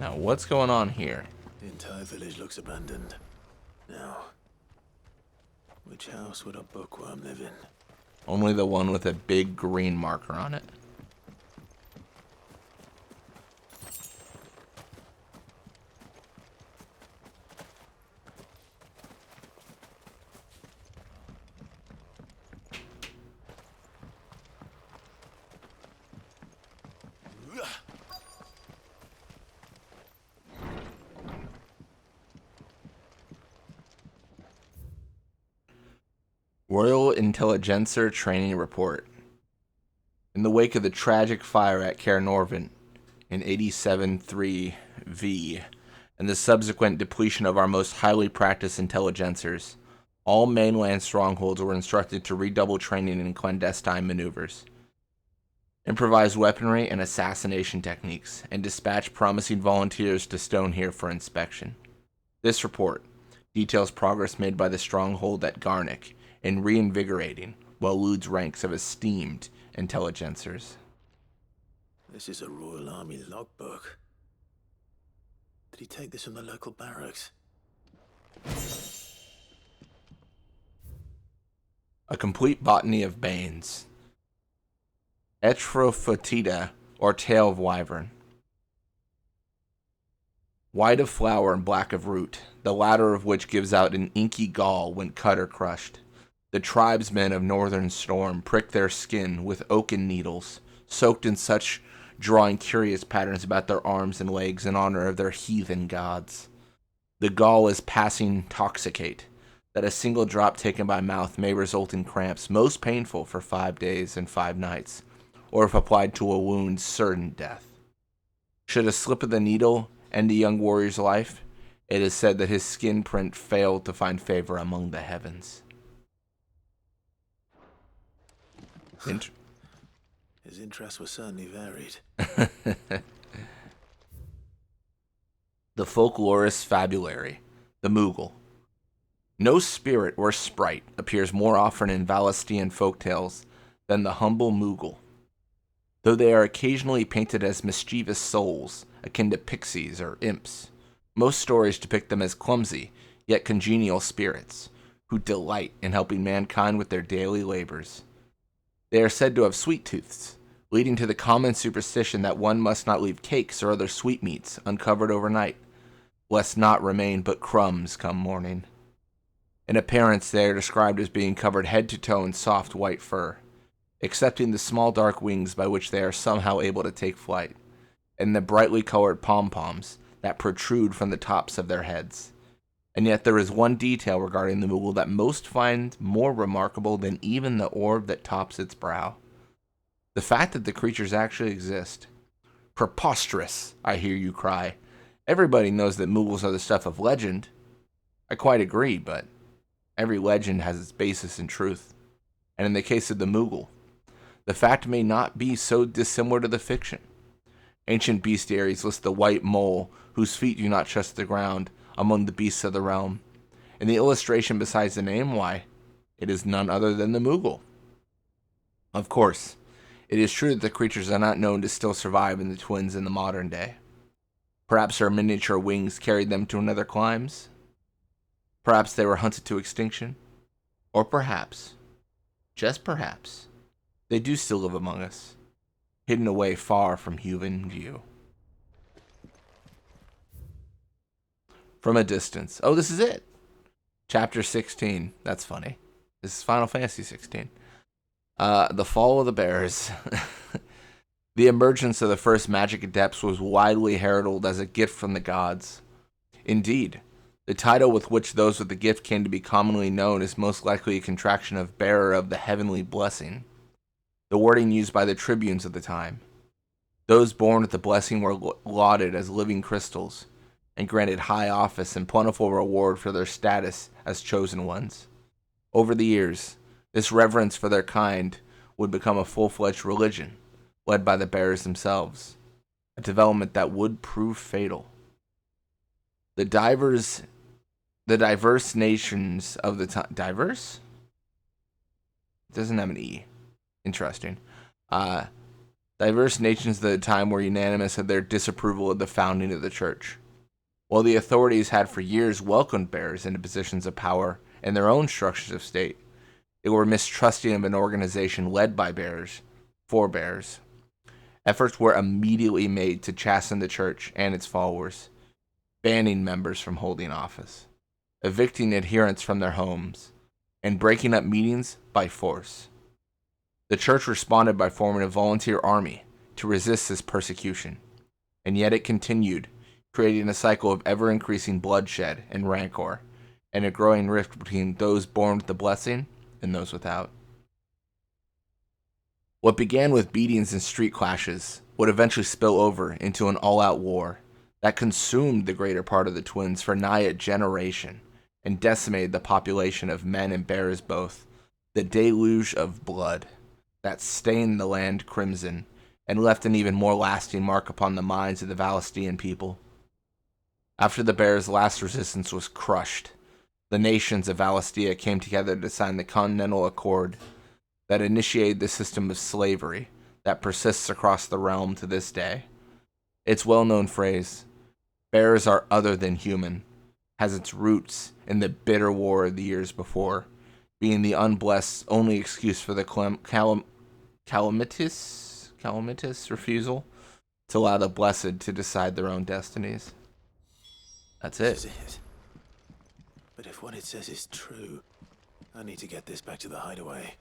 Now, what's going on here? The entire village looks abandoned. Now, which house would a bookworm live in? Only the one with a big green marker on it. Royal Intelligencer Training Report. In the wake of the tragic fire at Cair Norvent in 87-3 V and the subsequent depletion of our most highly practiced intelligencers, all mainland strongholds were instructed to redouble training in clandestine maneuvers, improvised weaponry and assassination techniques, and dispatch promising volunteers to Stonehere for inspection. This report details progress made by the stronghold at Garnick in reinvigorating Waloed's ranks of esteemed intelligencers. This is a Royal Army logbook. Did he take this from the local barracks? A complete botany of Banes. Etrophotida, or tail of wyvern. White of flower and black of root, the latter of which gives out an inky gall when cut or crushed. The tribesmen of northern storm prick their skin with oaken needles, soaked in such, drawing curious patterns about their arms and legs in honor of their heathen gods. The gall is passing toxicate, that a single drop taken by mouth may result in cramps most painful for 5 days and 5 nights, or if applied to a wound, certain death. Should a slip of the needle end a young warrior's life, it is said that his skin print failed to find favor among the heavens. His interests were certainly varied. The folklorist fabulary, the Moogle. No spirit or sprite appears more often in Valastian folktales than the humble Moogle. Though they are occasionally painted as mischievous souls, akin to pixies or imps, most stories depict them as clumsy, yet congenial spirits, who delight in helping mankind with their daily labors. They are said to have sweet tooths, leading to the common superstition that one must not leave cakes or other sweetmeats uncovered overnight, lest naught remain but crumbs come morning. In appearance, they are described as being covered head to toe in soft white fur, excepting the small dark wings by which they are somehow able to take flight, and the brightly colored pom-poms that protrude from the tops of their heads. And yet there is one detail regarding the Moogle that most find more remarkable than even the orb that tops its brow. The fact that the creatures actually exist. Preposterous, I hear you cry. Everybody knows that Moogles are the stuff of legend. I quite agree, but every legend has its basis in truth. And in the case of the Moogle, the fact may not be so dissimilar to the fiction. Ancient bestiaries list the white mole whose feet do not touch the ground among the beasts of the realm. And the illustration besides the name, why, it is none other than the Moogle. Of course, it is true that the creatures are not known to still survive in the twins in the modern day. Perhaps their miniature wings carried them to another climes. Perhaps they were hunted to extinction. Or perhaps, just perhaps, they do still live among us, hidden away far from human view. From a distance. Oh, this is it. Chapter 16. That's funny. This is Final Fantasy 16. The Fall of the Bears. The emergence of the first magic adepts was widely heralded as a gift from the gods. Indeed, the title with which those with the gift came to be commonly known is most likely a contraction of bearer of the heavenly blessing, the wording used by the tribunes of the time. Those born with the blessing were lauded as living crystals, and granted high office and plentiful reward for their status as chosen ones. Over the years, this reverence for their kind would become a full-fledged religion, led by the bearers themselves, a development that would prove fatal. The diverse nations of the time... Diverse? It doesn't have an E. Interesting. Diverse nations of the time were unanimous of their disapproval of the founding of the church. While the authorities had for years welcomed bearers into positions of power in their own structures of state, they were mistrusting of an organization led by bearers, for bearers. Efforts were immediately made to chasten the church and its followers, banning members from holding office, evicting adherents from their homes, and breaking up meetings by force. The church responded by forming a volunteer army to resist this persecution, and yet it continued, creating a cycle of ever-increasing bloodshed and rancor, and a growing rift between those born with the blessing and those without. What began with beatings and street clashes would eventually spill over into an all-out war that consumed the greater part of the twins for nigh a generation and decimated the population of men and bears both. The deluge of blood that stained the land crimson and left an even more lasting mark upon the minds of the Valastian people. After the bears' last resistance was crushed, the nations of Valastia came together to sign the Continental Accord that initiated the system of slavery that persists across the realm to this day. Its well-known phrase, "Bears are other than human," has its roots in the bitter war of the years before, being the unblessed only excuse for the calamitous calamitous refusal to allow the blessed to decide their own destinies. That's it. This is it. But if what it says is true, I need to get this back to the hideaway.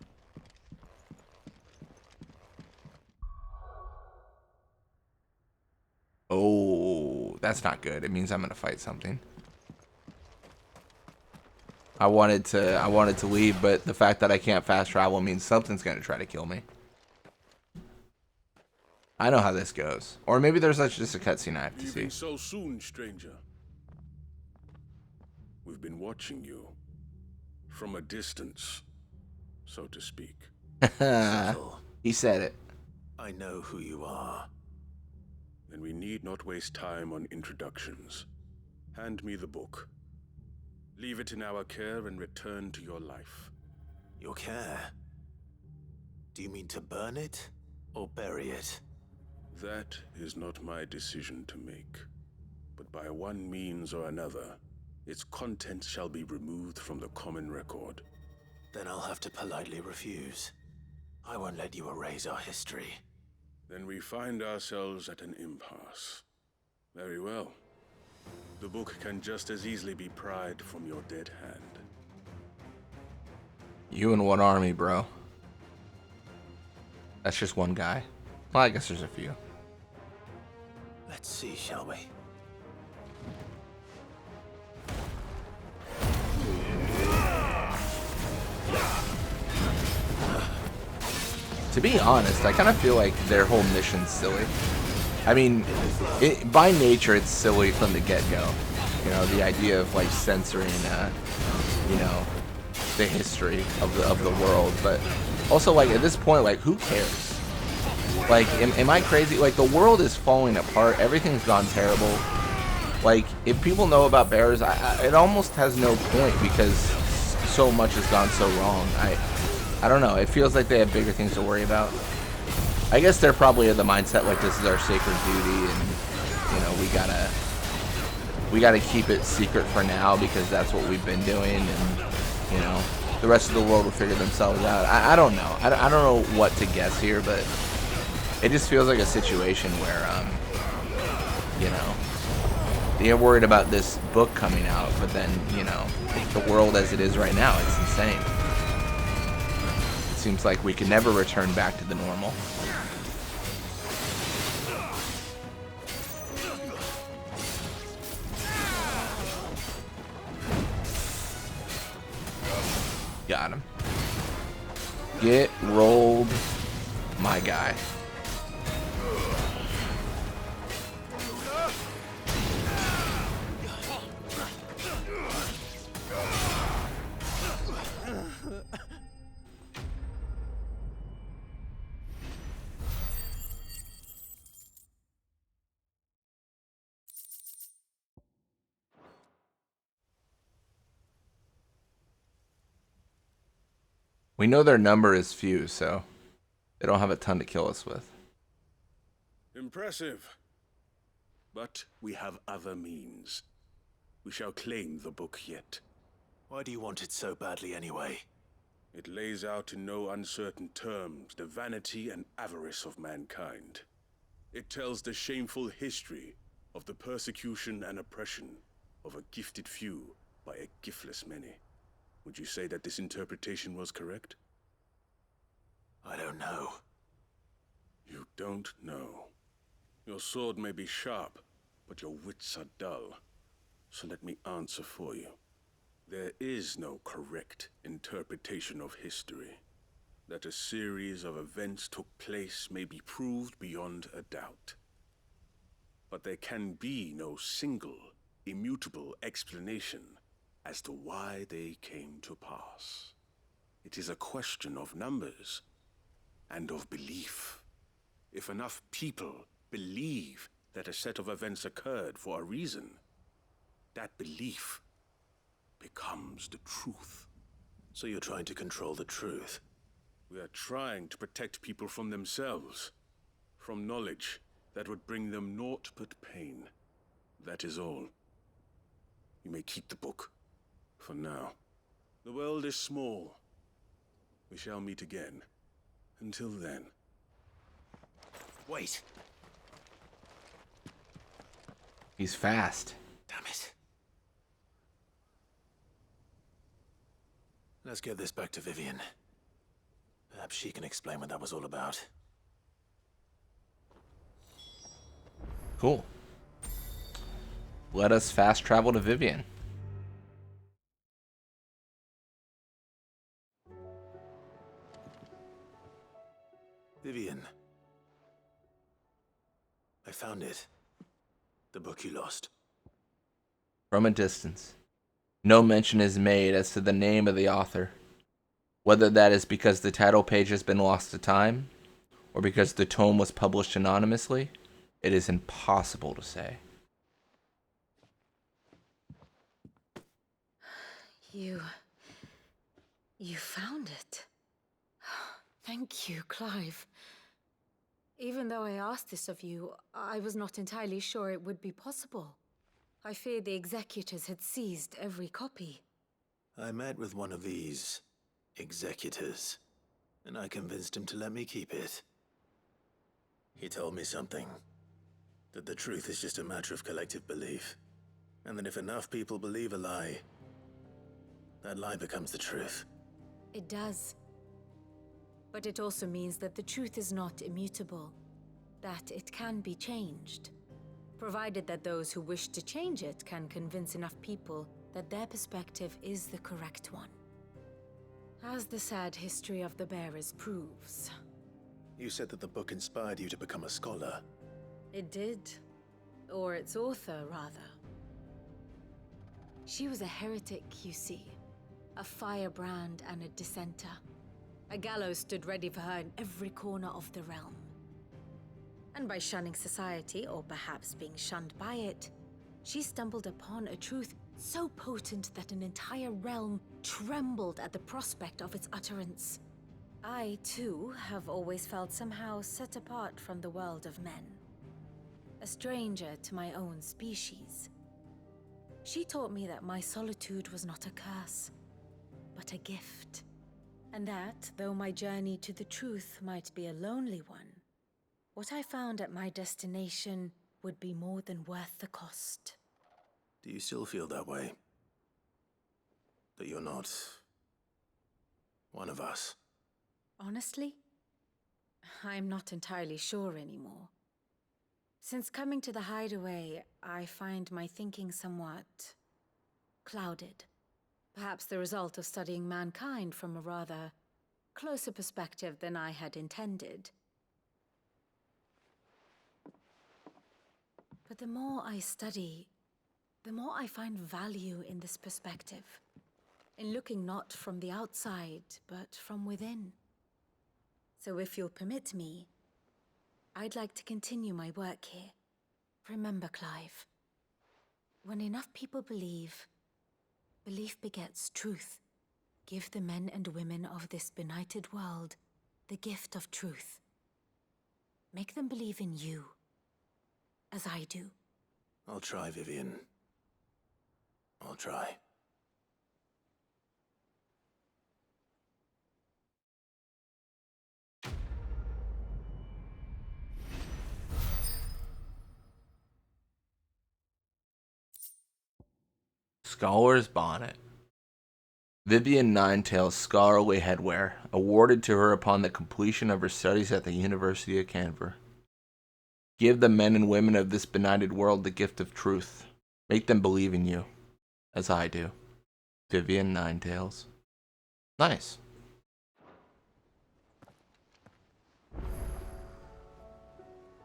Oh, that's not good. It means I'm gonna fight something. I wanted to leave, but the fact that I can't fast travel means something's gonna try to kill me. I know how this goes. Or maybe there's just a cutscene I have to see. Leaving so soon, stranger. We've been watching you from a distance, so to speak. He said it. I know who you are. Then we need not waste time on introductions. Hand me the book. Leave it in our care and return to your life. Your care? Do you mean to burn it or bury it? That is not my decision to make. But by one means or another, its contents shall be removed from the common record. Then I'll have to politely refuse. I won't let you erase our history. Then we find ourselves at an impasse. Very well. The book can just as easily be pried from your dead hand. You and one army, bro. That's just one guy. Well, I guess there's a few. Let's see, shall we? To be honest, I kind of feel like their whole mission's silly. I mean, by nature, it's silly from the get-go. You know, the idea of like censoring, you know, the history of the world. But also, like at this point, like who cares? Like, am I crazy? Like the world is falling apart. Everything's gone terrible. Like if people know about bears, it almost has no point because so much has gone so wrong. I don't know. It feels like they have bigger things to worry about. I guess they're probably of the mindset like this is our sacred duty, and you know we gotta keep it secret for now because that's what we've been doing, and you know the rest of the world will figure themselves out. I don't know. I don't know what to guess here, but it just feels like a situation where you know they're worried about this book coming out, but then you know the world as it is right now, it's insane. Seems like we can never return back to the normal. Got him. Get rolled, my guy. We know their number is few, so they don't have a ton to kill us with. Impressive. But we have other means. We shall claim the book yet. Why do you want it so badly anyway? It lays out in no uncertain terms the vanity and avarice of mankind. It tells the shameful history of the persecution and oppression of a gifted few by a giftless many. Would you say that this interpretation was correct? I don't know. You don't know. Your sword may be sharp, but your wits are dull. So let me answer for you. There is no correct interpretation of history. That a series of events took place may be proved beyond a doubt. But there can be no single, immutable explanation as to why they came to pass. It is a question of numbers and of belief. If enough people believe that a set of events occurred for a reason, that belief becomes the truth. So you're trying to control the truth? We are trying to protect people from themselves, from knowledge that would bring them naught but pain. That is all. You may keep the book. For now. The world is small. We shall meet again. Until then. Wait. He's fast. Damn it. Let's get this back to Vivian. Perhaps she can explain what that was all about. Cool. Let us fast travel to Vivian. Vivian. I found it. The book you lost. From a distance, no mention is made as to the name of the author. Whether that is because the title page has been lost to time, or because the tome was published anonymously, it is impossible to say. You found it. Thank you, Clive. Even though I asked this of you, I was not entirely sure it would be possible. I feared the executors had seized every copy. I met with one of these executors, and I convinced him to let me keep it. He told me something. That the truth is just a matter of collective belief. And that if enough people believe a lie, that lie becomes the truth. It does. But it also means that the truth is not immutable. That it can be changed. Provided that those who wish to change it can convince enough people that their perspective is the correct one. As the sad history of the bearers proves. You said that the book inspired you to become a scholar. It did. Or its author, rather. She was a heretic, you see. A firebrand and a dissenter. A gallows stood ready for her in every corner of the realm. And by shunning society, or perhaps being shunned by it, she stumbled upon a truth so potent that an entire realm trembled at the prospect of its utterance. I, too, have always felt somehow set apart from the world of men. A stranger to my own species. She taught me that my solitude was not a curse, but a gift. And that, though my journey to the truth might be a lonely one, what I found at my destination would be more than worth the cost. Do you still feel that way? That you're not one of us? Honestly, I'm not entirely sure anymore. Since coming to the hideaway, I find my thinking somewhat clouded. Perhaps the result of studying mankind from a rather closer perspective than I had intended. But the more I study, the more I find value in this perspective. In looking not from the outside, but from within. So if you'll permit me, I'd like to continue my work here. Remember, Clive, when enough people believe, belief begets truth. Give the men and women of this benighted world the gift of truth. Make them believe in you, as I do. I'll try, Vivian. I'll try. Scholar's Bonnet. Vivian Ninetail's scholarly headwear, awarded to her upon the completion of her studies at the University of Canberra. Give the men and women of this benighted world the gift of truth. Make them believe in you, as I do. Vivian Ninetails. Nice.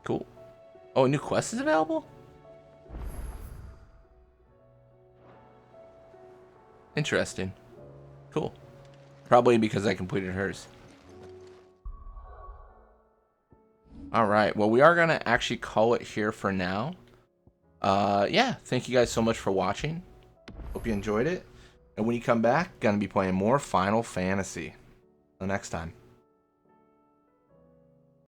Cool. Oh, a new quest is available? Interesting. Cool. Probably because I completed hers. Alright, well, we are going to actually call it here for now. Yeah, thank you guys so much for watching. Hope you enjoyed it. And when you come back, going to be playing more Final Fantasy. Until next time.